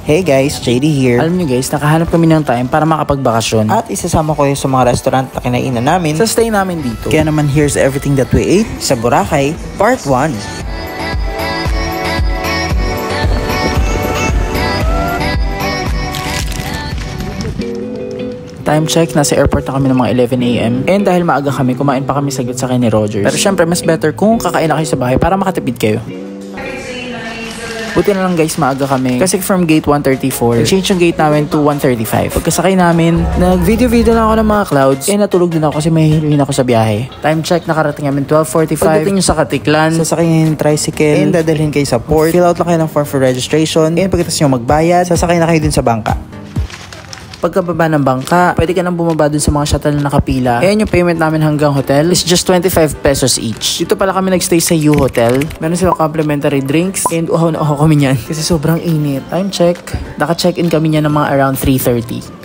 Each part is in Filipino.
Hey guys, JD here. Alam nyo guys, nakahanap kami ng time para makapagbakasyon. At isasama ko sa mga restaurant na kinainan namin Sa stay namin dito. Kaya naman here's everything that we ate sa Boracay, Part 1. Time check, nasa airport na kami ng mga 11 AM. And dahil maaga kami, kumain pa kami saglit sa ni Rogers. Pero syempre, mas better kung kakain na kayo sa bahay para makatipid kayo. Buti na lang guys, maaga kami. Kasi from gate 134, change yung gate namin to 135. Pagkasakay namin, nag-video na ako ng mga clouds. Eh, natulog din ako kasi mahihilin ako sa biyahe. Time check, nakarating namin 12:45. Pagdating yung sa Katiklan, Sasakay nyo yung tricycle and dadalhin kayo sa port. Fill out lang kayo ng form for registration. And pagkatapos nyo magbayad, sasakay na kayo dun sa bangka. pagkababa ng bangka, pwede ka nang bumaba dun sa mga shuttle na nakapila. Ayan yung payment namin hanggang hotel is just 25 pesos each. Dito pala kami nagstay sa U Hotel. Meron silang complimentary drinks and uhaw na uhaw kami niyan kasi sobrang init. Time check. Naka-check-in kami niyan ng mga around 3:30.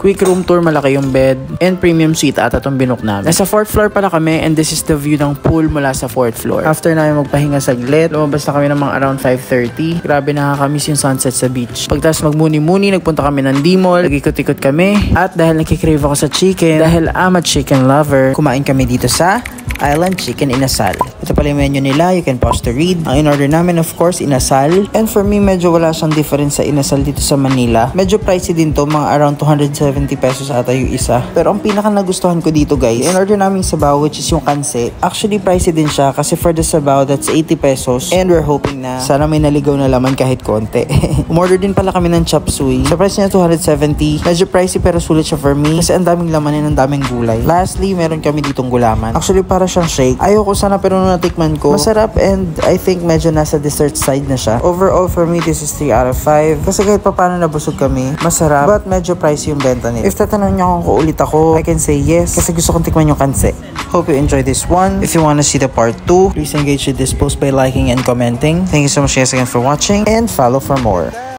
Quick room tour, malaki yung bed, and premium suite ata itong binook namin. Nasa 4th floor pala kami and this is the view ng pool mula sa 4th floor. After namin magpahinga saglit, lumabas na kami ng mga around 5:30. Grabe, nakakamiss yung sunset sa beach. Pagtas magmuni-muni, nagpunta kami ng D-Mall, nag-ikot-ikot kami, at dahil nakikrave ako sa chicken, dahil I'm a chicken lover, kumain kami dito sa Island Chicken Inasal. Ito pala yung menu nila, you can pause to read. Ang in-order namin, of course, Inasal. And for me, medyo wala siyang difference sa Inasal dito sa Manila. Medyo pricey din to, mga around 270 pesos ata yung isa. Pero ang pinaka nagustuhan ko dito guys, in-order namin sabaw, which is yung kanse. Actually, pricey din siya kasi for the sabaw, that's 80 pesos. And we're hoping na sana may naligaw na laman kahit konti. Umorder din pala kami ng chop suey. Sa price niya 270. Medyo pricey pero sulit siya for me kasi ang daming laman and ang daming gulay. Lastly, meron kami ditong gulaman. Actually, para siyang shake. Ayoko sana pero nung natikman ko, masarap and I think medyo nasa dessert side na siya. Overall, for me, this is 3 out of 5. Kasi kahit pa paano nabusog kami, masarap but medyo pricey yung benta nila. If tatanong niyo kung ulit ako, I can say yes kasi gusto kong tikman yung kanse. Hope you enjoy this one. If you want to see the part 2, please engage with this post by liking and commenting. Thank you so much guys again for watching and follow for more.